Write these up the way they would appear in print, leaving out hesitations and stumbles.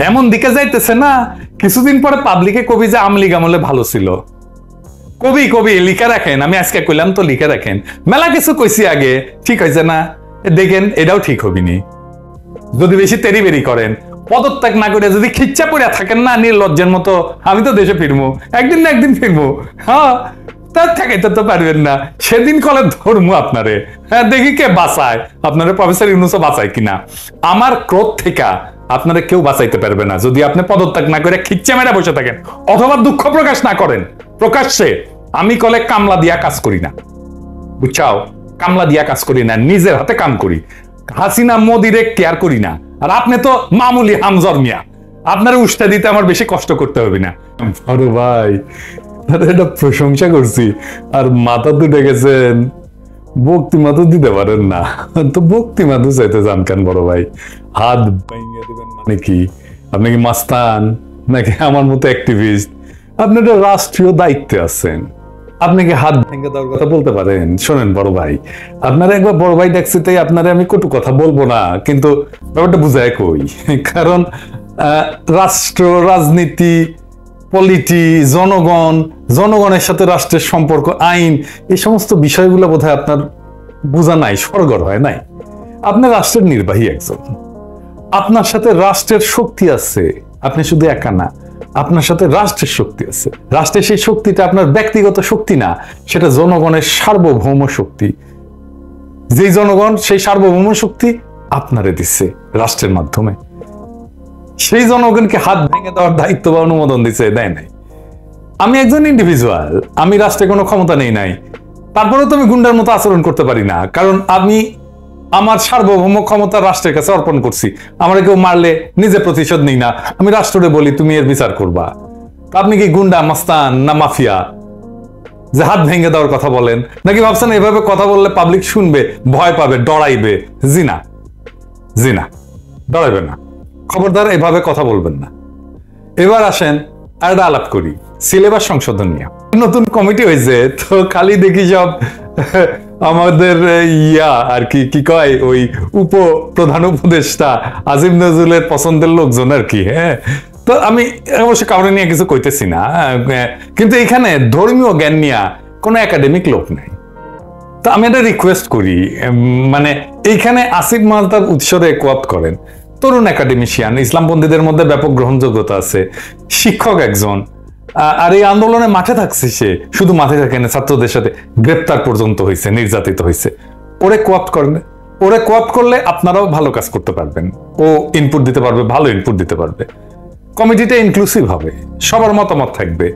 এমন দিকে যাইতেছে না, কিছুদিন পরে পাবলিকে কবি যে আওয়ামী লীগ আমলে ভালো ছিল। কবি কবি লিখে রাখেন, আমি আজকে কইলাম তো লিখে রাখেন, মেলা কিছু কইছি আগে, ঠিক হয়েছে না? দেখেন এটাও ঠিক হবিনি। যদি বেশি তেরি বেরি করেন, পদত্যাগ না করে যদি খিচ্চা পড়ে থাকেন না নির্লজ্জের মতো, আমি তো দেশে ফিরবো, একদিন না একদিন ফিরবো, হ্যাঁ তার ঠেকাইতে তো পারবেন না। সেদিন কলে ধর্মু আপনারে, হ্যাঁ দেখি কে বাঁচায় আপনারে, প্রফেসর ইউনূসও বাঁচায় কিনা। আমার ক্রোধ থেকে আপনারা কেউ বাঁচাইতে পারবে না যদি আপনি পদত্যাগ না করে খিচ্চা মেরা বসে থাকেন, অথবা দুঃখ প্রকাশ না করেন প্রকাশ্যে। আমি কলে কামলা দিয়া কাজ করি না, বুঝছাও? কামলা দিয়া কাজ করি না, নিজের হাতে কাম করি। হাসিনা মোদিরে কেয়ার করি না। আর আপনি তো মামুলি হামজর মিয়া, আপনার উষ্টা দিতে আমার বেশি কষ্ট করতে হবে না। আরে ভাই, এটা প্রশংসা করছি আর মাথা দুটে গেছেন, ভক্তি মাথা দিতে পারেন না তো ভক্তি মাথা চাইতে যান কেন বড় ভাই? হাত ভাঙিয়ে দিবেন মানে কি? আপনি কি মাস্তান নাকি আমার মতো অ্যাক্টিভিস্ট? আপনি একটা রাষ্ট্রীয় দায়িত্বে আছেন, আপনি কি হাত ভেঙে দেওয়ার কথা বলতে পারেন? শোনেন বড় ভাই, আপনারা একবার বড় ভাই দেখছি তাই আপনারা আমি কটু কথা বলবো না, কিন্তু ব্যাপারটা বুঝায় কই। কারণ রাষ্ট্র, রাজনীতি, পলিটি, জনগণ, জনগণের সাথে রাষ্ট্রের সম্পর্ক, আইন, এই সমস্ত বিষয়গুলো বোধহয় আপনার বোঝা নাই, সরগর হয় নাই। আপনি রাষ্ট্রের নির্বাহী একজন, আপনার সাথে রাষ্ট্রের শক্তি আছে, আপনি শুধু একা না, আপনার সাথে রাষ্ট্রের শক্তি আছে। রাষ্ট্রের সেই শক্তিটা আপনার ব্যক্তিগত শক্তি না, সেটা জনগণের সার্বভৌম শক্তি। যেই জনগণ সেই সার্বভৌম শক্তি আপনারে দিচ্ছে রাষ্ট্রের মাধ্যমে, সেই জনগণকে হাত ভেঙে দেওয়ার দায়িত্ব বা অনুমোদন দিচ্ছে, দেয় নাই। আমি একজন ইন্ডিভিজুয়াল, আমি রাষ্ট্রে কোনো ক্ষমতা নেই নাই, তারপরেও তো আমি গুন্ডার মতো আচরণ করতে পারি না, কারণ আমি আমার সার্বভৌম ক্ষমতা রাষ্ট্রের কাছে অর্পণ করছি। আমার কেউ মারলে নিজে প্রতিশোধ নিই না, আমি রাষ্ট্রকে বলি তুমি এর বিচার করবা। আপনি কি গুন্ডা, মাস্তান না মাফিয়া যে হাত ভেঙে দেওয়ার কথা বলেন? নাকি ভাবছেন এভাবে কথা বললে পাবলিক শুনবে, ভয় পাবে, ডরাইবে? জি না, জি না, ডরাইবে না। খবরদার এভাবে কথা বলবেন না। এবার আসেন আর একটা আলাপ করি সিলেবাস সংশোধন নিয়ে। নতুন কমিটি হয়েছে তো খালি দেখি সব আমাদের আর কি কয় ওই প্রধান উপদেষ্টা আজিম নজরুলের পছন্দের লোকজন আর কি। হ্যাঁ, তো আমি অবশ্য কাউরে নিয়ে কিছু কইতেছি না, কিন্তু এখানে ধর্মীয় জ্ঞান নিয়ে কোনো একাডেমিক লোক নাই। তো আমি একটা রিকোয়েস্ট করি, মানে এইখানে আসিফ মাহতাব উৎসরে কোয়াপ্ট করেন, তরুণ একাডেমিশিয়ান, ইসলামপন্থীদের মধ্যে ব্যাপক গ্রহণযোগ্যতা আছে, শিক্ষক একজন, আর এই আন্দোলনে মাঠে থাকছে সে, শুধু মাঠে থাকে না, ছাত্রদের সাথে গ্রেপ্তার পর্যন্ত হয়েছে, নির্যাতিত হয়েছে। ওরে কোয়াপ্ট করেন, ওরে কোয়াপ্ট করলে আপনারাও ভালো কাজ করতে পারবেন, ও ইনপুট দিতে পারবে, ভালো ইনপুট দিতে পারবে। কমিটিটা ইনক্লুসিভ হবে, সবার মতামত থাকবে,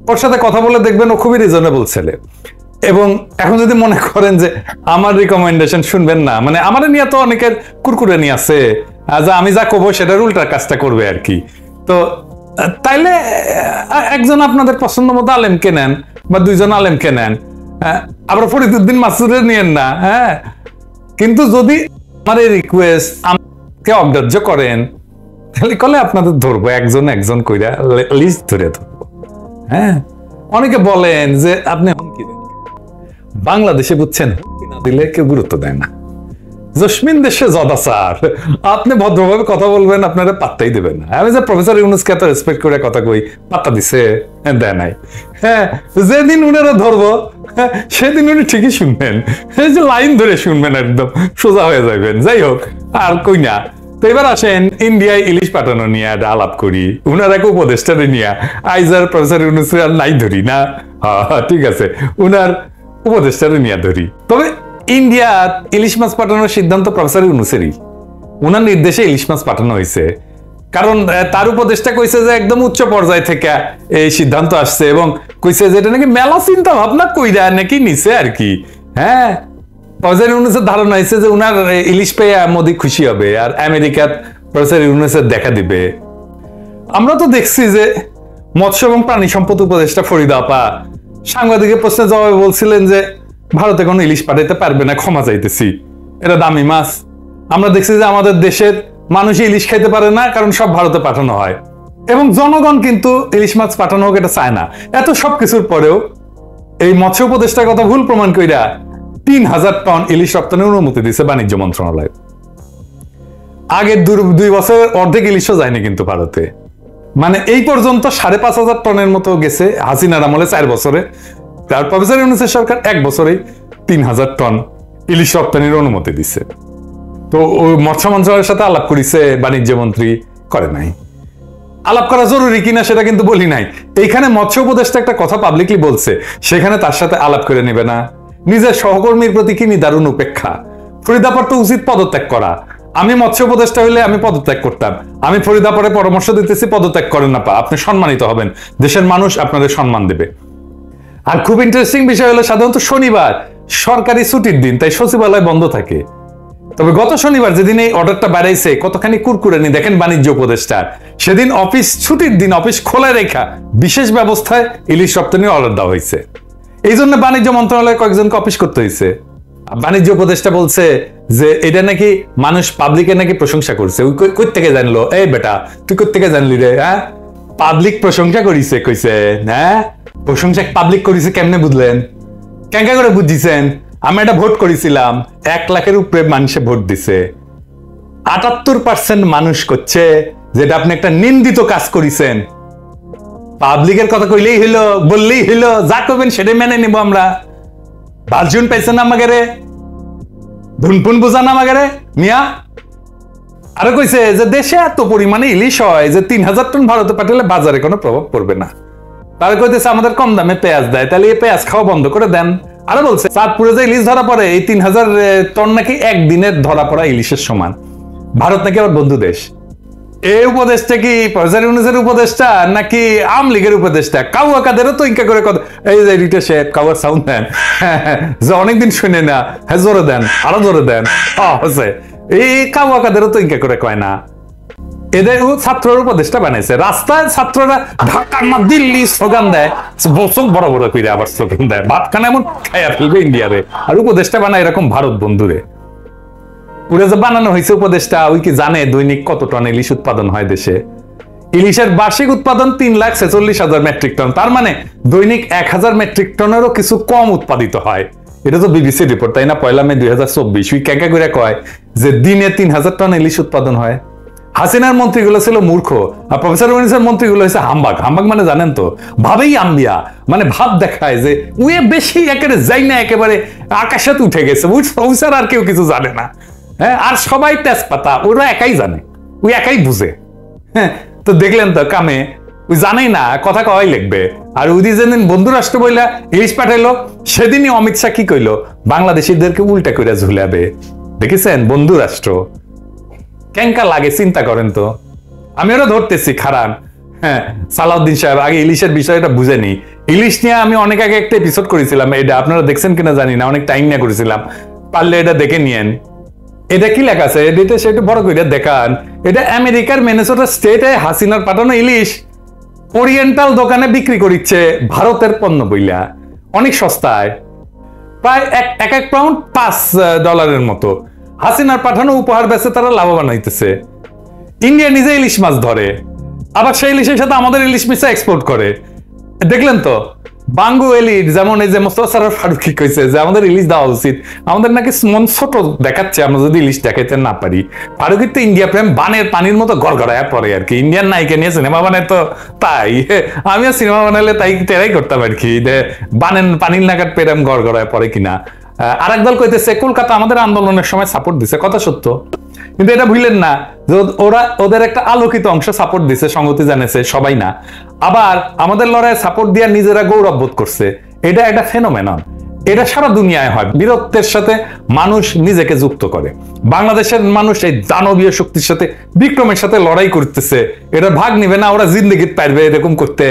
ওর সাথে কথা বলে দেখবেন ও খুবই রিজনেবল ছেলে। এবং এখন যদি মনে করেন যে আমার রিকমেন্ডেশন শুনবেন না, মানে আমার নিয়ে তো অনেকের কুরকুরে নিয়ে আছে, আমি যা করবো সেটার উল্টার কাজটা করবে আর কি, তো তাইলে একজন আপনাদের পছন্দ মতো আলেমকে নেন বা দুইজন আলেমকে নেন, আবার ফরিদউদ্দিন মাসুদের নিয়েন না। হ্যাঁ, কিন্তু যদি আমার এই রিকোয়েস্ট আমাকে অগ্রাহ্য করেন তাহলে কলে আপনাদের ধরবো, একজন একজন কইরা লিস্ট ধরে ধরবো। হ্যাঁ, অনেকে বলেন যে আপনি হুমকি দেন, বাংলাদেশে বুঝছেন হুমকি না দিলে কেউ গুরুত্ব দেয় না। জসমিন দেশে জদাচার, আপনি ভদ্রভাবে কথা বলবেন, আপনারা পাত্তাই দেবেন না। আমি যে প্রফেসর ইউনূসকে এত রেসপেক্ট করে কথা কই, পাত্তা দিছে? দেয় নাই। হ্যাঁ, যেদিন উনারা ধরবো সেদিন উনি ঠিকই শুনবেন, এই যে লাইন ধরে শুনবেন, একদম সোজা হয়ে যাবেন। যাই হোক, আর কই না। তো এবার আসেন ইন্ডিয়ায় ইলিশ পাঠানো নিয়ে একটা আলাপ করি, উনার এক উপদেষ্টারে নিয়ে। আইজার প্রফেসর ইউনূসের আর নাই ধরি না, ঠিক আছে, উনার উপদেষ্টারে নিয়ে ধরি। তবে ইন্ডিয়া ইলিশ মাছ পাঠানোর সিদ্ধান্ত প্রফেসর ইউনূসেরই, উনার নির্দেশে ইলিশ মাছ পাঠানো হয়েছে। কারণ তার উপদেষ্টা কইছে যে একদম উচ্চ পর্যায় থেকে এই সিদ্ধান্ত আসছে, এবং কইছে যে এটা নাকি মেলা চিন্তা ভাবনা কইরা নাকি নিছে আর কি। হ্যাঁ, প্রফেসর ইউনূসের ধারণা হয়েছে যে উনার ইলিশ পেয়ে মোদি খুশি হবে আর আমেরিকার প্রফেসর ইউনূসের দেখা দিবে। আমরা তো দেখছি যে মৎস্য এবং প্রাণী সম্পদ উপদেষ্টা ফরিদা আপা সাংবাদিকের প্রশ্নের জবাবে বলছিলেন যে ভারতে কোনো ইলিশ পাঠাইতে পারবে না, ক্ষমা চাইতেছি, এটা দামি মাছ। আমরা দেখছি যে আমাদের দেশের মানুষ ইলিশ খাইতে পারে না, কারণ সব ভারতে পাঠানো হয়, এবং জনগণ কিন্তু ইলিশ মাছ পাঠানো হোক এটা চায় না। এত সবকিছুর পরেও এই মৎস্য উপদেষ্টার কথা ভুল প্রমাণ কইরা 3000 টন ইলিশ রপ্তানির অনুমতি দিয়েছে বাণিজ্য মন্ত্রণালয়। আগের 2 বছরের অর্ধেক ইলিশও যায়নি কিন্তু ভারতে। মানে এই পর্যন্ত 5,500 টনের মতো গেছে হাসিনার আমলে 4 বছরে। তার প্রফেসর ইউনূসের সরকার 1 বছরে 3,000 টন ইলিশ রপ্তানির অনুমতি দিছে। তো মৎস্য মন্ত্রণালয়ের সাথে আলাপ করেছে বাণিজ্য মন্ত্রী, করে নাই। আলাপ করা জরুরি কিনা সেটা কিন্তু বলি নাই। এইখানে মৎস্য উপদেষ্টা একটা কথা পাবলিকলি বলছে, সেখানে তার সাথে আলাপ করে নেবে না। নিজের সহকর্মীর প্রতি কি নিদারুণ উপেক্ষা। ফরিদাপুর তো উচিত পদত্যাগ করা। আমি মৎস্য উপদেষ্টা হইলে আমি পদত্যাগ করতাম। আমি ফরিদাপুরে পরামর্শ দিতেছি পদত্যাগ করেন না, আপনি সম্মানিত হবেন, দেশের মানুষ আপনাদের সম্মান দেবে। আর খুব ইন্টারেস্টিং বিষয় হলো সাধারণত শনিবার সরকারি ছুটির দিন, তাই সচিবালয় বন্ধ থাকে। তবে গত শনিবার যেদিন এই অর্ডারটা বাড়াইছে কতখানি কুরকুরানি দেখেন বাণিজ্য উপদেষ্টার। সেদিন অফিস ছুটির দিন অফিস খোলা রেখা বিশেষ ব্যবস্থায় ইলিশ রপ্তানির অর্ডার দেওয়া হয়েছে। এই জন্য বাণিজ্য মন্ত্রণালয়ে কয়েকজনকে অফিস করতে হয়েছে। বাণিজ্য উপদেষ্টা বলছে যে এটা নাকি মানুষ পাবলিকে নাকি প্রশংসা করছে। ওই কই থেকে জানলো? এই বেটা তুই কই থেকে জানলি রে? হ্যাঁ, পাবলিক প্রশংসা করিছে কইছে। হ্যাঁ, প্রশংসা পাবলিক করিছে কেমনে বুঝলেন? কেঙ্কা করে বুঝিছেন? আমি এটা ভোট করেছিলাম, 1 লাখের উপরে মানুষে ভোট দিছে। 78% মানুষ করছে যেটা আপনি একটা নিন্দিত কাজ করেছেন। পাবলিকের কথা কইলেই হইলো, বললেই হইলো, যা করবেন সেটাই মেনে নিব আমরা। বালজুন পাইছেন আমাকে রে, ধুনপুন বোঝান আমাকে রে মিয়া। আরো কইছে যে দেশে এত পরিমাণে ইলিশ হয় যে 3,000 টন ভারতে পাঠালে বাজারে কোনো প্রভাব পড়বে না। তারা কইতেছে আমাদের কম দামে পেঁয়াজ দেয়, তাহলে এই পেঁয়াজ খাওয়া বন্ধ করে দেন। আরো বলছে চাঁদপুরে যে ইলিশ ধরা পড়ে এই 3,000 টন নাকি একদিনের ধরা পড়া ইলিশের সমান। ভারত নাকি আবার বন্ধু দেশ। এই উপদেশটা কি প্রফেসর ইউনূসের উপদেশটা নাকি আওয়ামী লীগের উপদেশটা? কাউয়া কাদেরও তো ইনকা করে কথা। এই যে রিটা শেখ কাউয়ার সাউন্ড দেন, যে অনেকদিন শুনে না, হ্যাঁ জোরে দেন, আরো জোরে দেন। হচ্ছে এই কাউয়া কাদেরও তো ইনকা করে কয় না। এদের ছাত্রের উপদেশটা বানাইছে। রাস্তায় ছাত্ররা ঢাকা না দিল্লি স্লোগান দেয়, বড় বড় করে আবার স্লোগান দেয়, ভাতখানা এমন খাইয়া ফেলবে ইন্ডিয়ারে। আর উপদেশটা বানায় এরকম ভারত বন্ধুরে। পুরো যে বানানো হয়েছে উপদেশটা, ওই কি জানে দৈনিক কত টন ইলিশ উৎপাদন হয় দেশে? ইলিশের বার্ষিক উৎপাদন 3,46,000 মেট্রিক টন। তার মানে দৈনিক 1,000 মেট্রিক টনেরও কিছু কম উৎপাদিত হয়। এটা তো বিবিসি রিপোর্ট, তাই না? 1 মে 2024 ওই ক্যাকা করে কয় যে দিনে 3,000 টন ইলিশ উৎপাদন হয়। হাসিনার মন্ত্রীগুলো ছিল মূর্খ, আর প্রফেসর ইউনূসের মন্ত্রীগুলো হচ্ছে হাম্বাগ। হাম্বাগ মানে জানেন তো, ভাবেই আম্বিয়া, মানে ভাব দেখায় যে উয়ে বেশি একেবারে যাই না, একেবারে আকাশে উঠে গেছে। ওই আর কেউ কিছু জানে না। হ্যাঁ, আর সবাই তেজপাতা, ওরা একাই জানে, ওই একাই বুঝে। হ্যাঁ, তো দেখলেন তো কামে, ওই জানেই না, কথা কওয়াই লিখবে। আর ওই যেদিন বন্ধু রাষ্ট্র বইলা ইলিশ পাঠাইলো, সেদিনই অমিত শাহ কি কইলো? বাংলাদেশিদেরকে উল্টা করে ঝুলাবে। দেখেছেন বন্ধু রাষ্ট্র কেঙ্কা লাগে, চিন্তা করেন তো। আমি ওরা ধরতেছি খারান। হ্যাঁ, সালাউদ্দিন সাহেব আগে ইলিশের বিষয়টা বুঝেনি। ইলিশ নিয়ে আমি অনেক আগে একটা এপিসোড করেছিলাম, এটা আপনারা দেখছেন কিনা জানি না, অনেক টাইম নিয়ে করেছিলাম, পারলে এটা দেখে নিয়েন। এটা কি লেখা আছে এটা সেটা বড় করে দেখান। এটা আমেরিকার মিনেসোটা স্টেটে হাসিনার পাঠানো ইলিশ ওরিয়েন্টাল দোকানে বিক্রি করছে ভারতের পণ্য বইলা, অনেক সস্তায়, প্রায় এক পাউন্ড $5 মতো। হাসিনার পাঠানো উপহার বেচে তারা লাভবান হইতেছে। ইন্ডিয়া নিজে ইলিশ মাছ ধরে, আবার সেই ইলিশের সাথে আমাদের ইলিশ মিশা এক্সপোর্ট করে। দেখলেন তো বাঙ্গু এলিট, যেমন এই যে মোস্তফা সরোয়ার ফারুকী কইছে যে আমাদের ইলিশ দেওয়া উচিত, আমাদের নাকি মন ছোট দেখাচ্ছে আমরা যদি ইলিশ দেখাইতে না পারি। ফারুকীর তো ইন্ডিয়া প্রেম বানের পানির মতো গড়গড়ায় পড়ে আর কি। ইন্ডিয়ান নায়িকা নিয়ে সিনেমা বানায় তো তাই, আমিও সিনেমা বানালে তাই টেরাই করতাম আর কি, বানের পানির নাগাদ প্রেম গড়গড়ায় পড়ে কিনা। আর একদল কইতেছে কলকাতা আমাদের আন্দোলনের সময় সাপোর্ট দিছে, কথা সত্য, কিন্তু এটা ভুলেন না যে ওরা ওদের একটা আলোকিত অংশ সাপোর্ট দিছে, সংগতি জানেছে, সবাই না। আবার আমাদের লড়াইয়ে সাপোর্ট দিয়ে নিজেরা গৌরব বোধ করছে। এটা একটা ফেনোমেনন, এটা সারা দুনিয়ায় হয়। বীরত্বের সাথে মানুষ নিজেকে যুক্ত করে। বাংলাদেশের মানুষ এই দানবীয় শক্তির সাথে, বিক্রমের সাথে লড়াই করতেছে, এটা ভাগ নিবে না, ওরা জিন্দগিত পারবে এরকম করতে,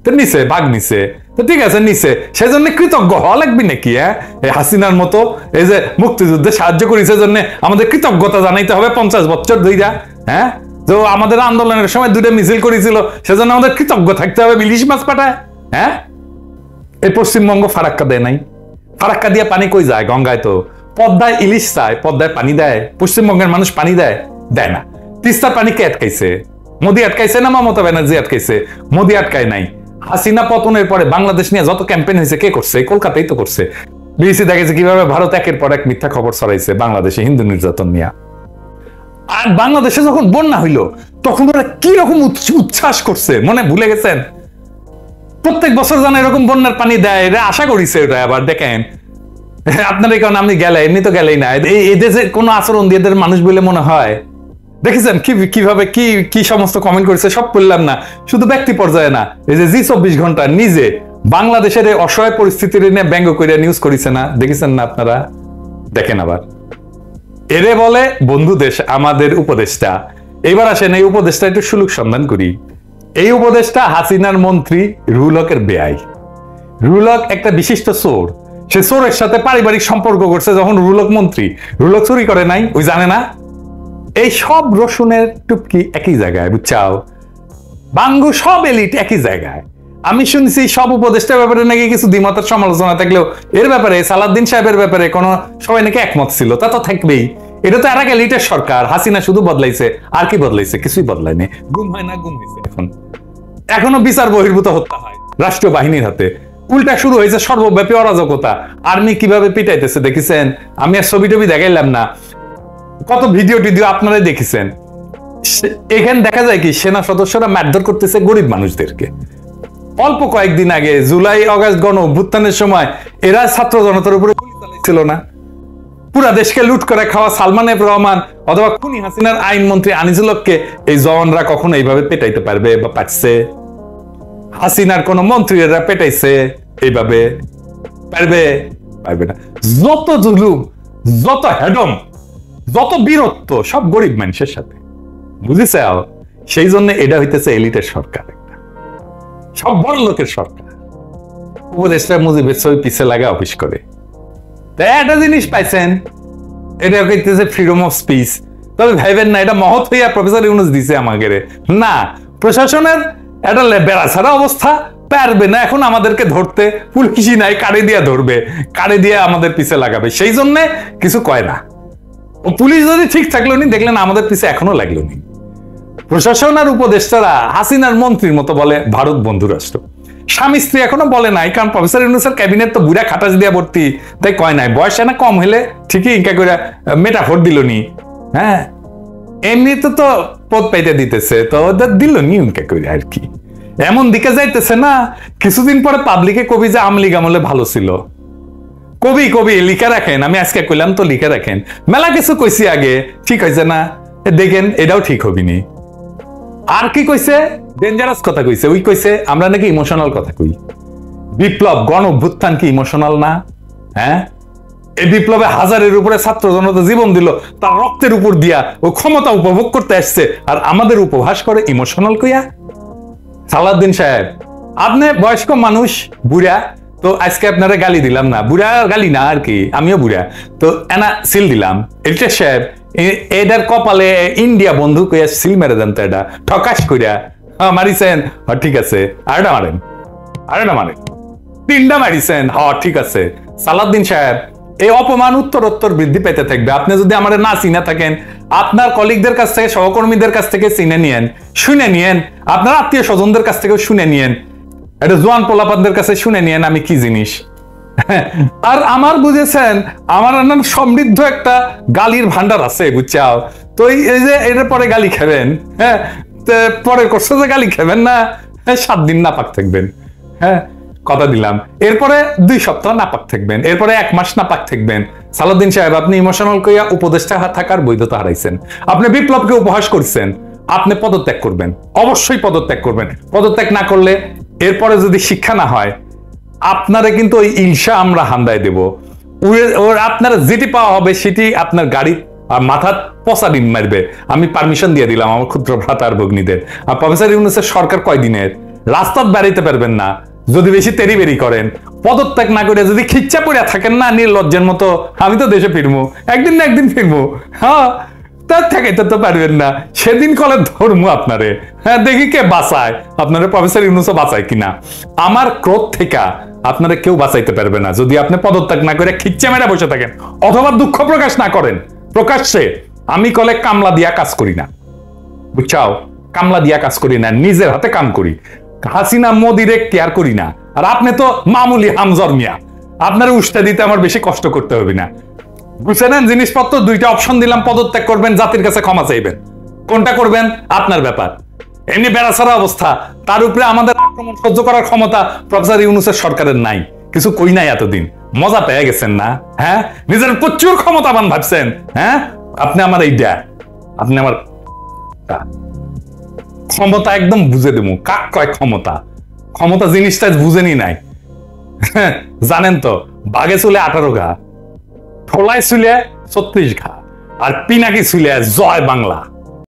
তো নিছে, ভাগ নিছে, তো ঠিক আছে নিছে, সেজন্য কৃতজ্ঞ হওয়া লাগবে নাকি? হ্যাঁ, এই হাসিনার মতো এই যে মুক্তিযুদ্ধে সাহায্য করেছে জন্য আমাদের কৃতজ্ঞতা জানাইতে হবে 50 বছর ধইরা? হ্যাঁ, তো আমাদের আন্দোলনের সময় 2টা মিছিল করেছিল, সেজন্য আমাদের কৃতজ্ঞ থাকতে হবে ইলিশ মাছ পাঠায়? হ্যাঁ, এই পশ্চিমবঙ্গ ফারাক্কা দেয় নাই। ফারাক্কা দিয়ে পানি কই যায়? গঙ্গায়। তো পদ্মায় ইলিশ চায়, পদ্মায় পানি দেয়? পশ্চিমবঙ্গের মানুষ পানি দেয়? দেয় না। তিস্তার পানি কে আটকাইছে? মোদি আটকাইছে না মমতা ব্যানার্জি আটকাইছে? মোদি আটকায় নাই। হাসিনা পতনের পরে বাংলাদেশ নিয়ে যত ক্যাম্পেইন হয়েছে কে করছে? কলকাতাই তো করছে। বিবিসি দেখেছে কিভাবে ভারত একের পর এক মিথ্যা খবর ছড়াইছে বাংলাদেশে হিন্দু নির্যাতন নিয়ে। আর বাংলাদেশে যখন বন্যা হইলো তখন ওরা কি রকম উচ্ছ্বাস করছে, মনে ভুলে গেছেন? প্রত্যেক বছর যেন এরকম বন্যার পানি দেয়, এটা আশা করিছে। ওটা আবার দেখেন আপনার এই কারণে আপনি গেলে, এমনি তো গেলেই না, এই দেশে কোনো আচরণ দিয়ে এদের মানুষ বলে মনে হয়? দেখেছেন কিভাবে কি সমস্ত কমেন্ট করেছে, সব করলাম না, শুধু ব্যক্তি পর্যায়ে না, এই যে জি24 ঘন্টা নিজে বাংলাদেশের এই অসহায় পরিস্থিতির নিয়ে ব্যঙ্গ করে নিউজ করেছে না, দেখেছেন না আপনারা? দেখেন আবার এরে বলে বন্ধু দেশ আমাদের উপদেষ্টা। এবার আসেন এই উপদেষ্টা একটু সুলুক সন্ধান করি। এই উপদেষ্টা হাসিনার মন্ত্রী রুহুল হকের বেয়াই। রুহুল হক একটা বিশিষ্ট চোর, সে চোরের সাথে পারিবারিক সম্পর্ক করছে যখন রুহুল হক মন্ত্রী। রুহুল হক চুরি করে নাই, ওই জানে না? এই সব রসুনের টুপকি একই জায়গায়, বুঝছাও? বাঙ্গু সব এলিট একই জায়গায়। আমি শুনছি সব উপদেষ্টার ব্যাপারে নাকি কিছু দ্বিমতের সমালোচনা থাকলেও এর ব্যাপারে সালাউদ্দিন সাহেবের ব্যাপারে কোনো সবাই নাকি একমত ছিল। তা তো থাকবেই, এটা তো এর এলিটের সরকার। হাসিনা শুধু বদলাইছে, আর কি বদলাইছে? কিছুই বদলায়নি। গুম হয় না, গুম হয়েছে। এখনো বিচার বহির্ভূত হত্যা হয় রাষ্ট্রীয় বাহিনীর হাতে। উল্টা শুরু হয়েছে সর্বব্যাপী অরাজকতা। আর্মি কিভাবে পিটাইতেছে দেখেছেন? আমি আর ছবি টবি দেখাইলাম না, কত ভিডিও টিডিও আপনারাই দেখেছেন। এখানে দেখা যায় কি সেনা সদস্যরা মারধর করতেছে গরিব মানুষদেরকে। অল্প কয়েকদিন আগে জুলাই আগস্ট গণ অভ্যুত্থানের সময় এরা ছাত্র জনতার উপরে গুলি চালাচ্ছিল না? পুরা দেশকে লুট করে খাওয়া সালমান এফ রহমান অথবা খুনি হাসিনার আইনমন্ত্রী আনিসুল হককে এই জওয়ানরা কখনো এইভাবে পেটাইতে পারবে বা পারছে? হাসিনার কোন মন্ত্রীরা পেটাইছে এইভাবে? পারবে না। যত জুলুম, যত হেডম, যত বীরত্ব সব গরিব মানুষের সাথে, বুঝেছে? সেই জন্য এটা হইতেছে এলিটের সরকার, একটা সব বড় লোকের সরকার। উপদেষ্টা মুজিবের ছবি পিছে লাগা অফিস করে। একটা জিনিস পাইছেন, এটা হইতেছে ফ্রিডম অফ স্পিচ। তবে ভাইবেন না এটা মহৎ হইয়া প্রফেসর ইউনূস দিছে আমাকে না। প্রশাসনের একটা বেড়া ছাড়া অবস্থা, পারবে না এখন আমাদেরকে ধরতে। পুলিশই নাই, কাড়ে দিয়ে ধরবে, কাড়ে দিয়ে আমাদের পিছে লাগাবে। সেই জন্য কিছু কয় না। ও পুলিশ যদি ঠিক থাকলো নি, দেখলেন আমাদের পিছে এখনো লাগলো নি। প্রশাসন আর উপদেষ্টারা হাসিনার মন্ত্রীর মতো বলে ভারত বন্ধু রাষ্ট্র। স্বামী স্ত্রী এখনো বলে নাই, কারণ প্রফেসর ইউনূসের ক্যাবিনেট তো বুড়া খাটাস দিয়া ভর্তি, তাই কয় নাই। বয়স না কম হলে ঠিকই ইনকা করে মেটাফোর দিল নি। হ্যাঁ, এমনিতে তো পদ পাইতে দিতেছে, তো ওদের দিল নি ইনকা করে আর কি। এমন দিকে যাইতেছে না, কিছুদিন পরে পাবলিকে কবি যে আমলিগ আমলে ভালো ছিল। কবি লিখে রাখেন, আমি আজকে কইলাম তো লিখে রাখেন। মেলা কিছু কইছি আগে, ঠিক হয়েছে না? দেখেন এটাও ঠিক হবিনি। আর কি কইছে? ডেঞ্জারাস কথা কইছে। ওই কইছে আমরা নাকি ইমোশনাল কথা কই। বিপ্লব গণ অভ্যুত্থান কি ইমোশনাল না? হ্যাঁ, এই বিপ্লবে হাজারের উপরে ছাত্র জনতা জীবন দিল, তার রক্তের উপর দিয়া ও ক্ষমতা উপভোগ করতে আসছে, আর আমাদের উপহাস করে ইমোশনাল কইয়া। সালাউদ্দিন সাহেব, আপনি বয়স্ক মানুষ, বুড়া, তো আজকে আপনারা গালি দিলাম না, বুড়া গালি না আর কি, আমিও বুড়া, তো এনা সিল দিলাম। এটা সাহেব এটার কপালে ইন্ডিয়া বন্ধু কইয়া সিল মেরে দেন তো, এটা ঠকাশ কইরা মারিছেন। ঠিক আছে, আরেকটা মারেন, তিনটা মারিছেন। ঠিক আছে সালাউদ্দিন সাহেব, এই অপমান উত্তর বৃদ্ধি পেতে থাকবে। আপনি যদি আমার না চিনে থাকেন, আপনার কলিগদের কাছ থেকে, সহকর্মীদের কাছ থেকে চিনে নিয়েন, শুনে নিয়েন, আপনার আত্মীয় স্বজনদের কাছ থেকে শুনে নিয়েন, এটা জোয়ান পোলাপানদের কাছে শুনে নিয়েন আমি কি জিনিস। আর আমার বুঝেছেন, আমার সমৃদ্ধ একটা গালির ভান্ডার আছে, বুঝছাও তো। এই যে এটার পরে গালি খাবেন, হ্যাঁ, পরের কোর্সে যে গালি খাবেন না, 7 দিন নাপাক থাকবেন। হ্যাঁ, কথা দিলাম। এরপরে 2 সপ্তাহ নাপাক থাকবেন, এরপরে 1 মাস নাপাক থাকবেন। সালাউদ্দিন সাহেব, আপনি ইমোশনাল কইয়া উপদেষ্টা থাকার বৈধতা হারাইছেন। আপনি বিপ্লবকে উপহাস করছেন। আপনি পদত্যাগ করবেন, অবশ্যই পদত্যাগ করবেন। পদত্যাগ না করলে এরপরে যদি শিক্ষা না হয়, আপনারে কিন্তু ওই ইলশা আমরা হান্দায় দেব। ওর আপনার যেটি পাওয়া হবে সেটি আপনার গাড়ি আর মাথা পচা ডিম মারবে। আমি পারমিশন দিয়ে দিলাম আমার ক্ষুদ্র ভ্রাতা আর ভগ্নীদের। আর প্রফেসর ইউনূসের সরকার কয়দিনের? রাস্তাত বেড়াইতে পারবেন না যদি বেশি তেরি করেন। পদত্যাগ না করে যদি খিচ্চা পড়িয়া থাকেন না নির্লজ্জের মতো, আমি তো দেশে ফিরবো, একদিন না একদিন ফিরবো। হ্যাঁ, তার ঠেকাইতে তো পারবেন না। সেদিন কলে ধর্ম আপনারে, হ্যাঁ, দেখি কে বাঁচায় আপনারে, প্রফেসর ইউনূসও বাঁচায় কিনা। আমার ক্রোধ থেকে আপনারা কেউ বাঁচাইতে পারবে না যদি আপনি পদত্যাগ না করে খিচ্চা মেরা বসে থাকেন, অথবা দুঃখ প্রকাশ না করেন প্রকাশ্যে। আমি কলে কামলা দিয়া কাজ করি না, বুঝছাও, কামলা দিয়া কাজ করি না, নিজের হাতে কাম করি। হাসিনা মোদিরে কেয়ার করি না। আর আপনি তো মামুলি হামজর মিয়া, আপনার উস্তা দিতে আমার বেশি কষ্ট করতে হবে না। বুঝে নেন জিনিসপত্র, দুইটা অপশন দিলাম, পদত্যাগ করবেন, জাতির কাছে ক্ষমা চাইবেন। কোনটা করবেন আপনার ব্যাপার। এমনি বেড়াছাড়া অবস্থা, তার উপরে আমাদের আক্রমণ সহ্য করার ক্ষমতা প্রফেসর ইউনূসের সরকারের নাই। কিছু কই নাই এতদিন, মজা পেয়ে গেছেন না? হ্যাঁ, নিজের প্রচুর ক্ষমতাবান ভাবছেন। হ্যাঁ, আপনি আমার এইটা, আপনি আমার ক্ষমতা একদম বুঝে দেবো। কাক কয় ক্ষমতা? ক্ষমতা জিনিসটা বুঝেনি নাই। জানেন তো, বাঘে চুলে 18 ঘা, ঠোলায় চুলে 36 ঘা, আর পিনাকি চুলে জয় বাংলা।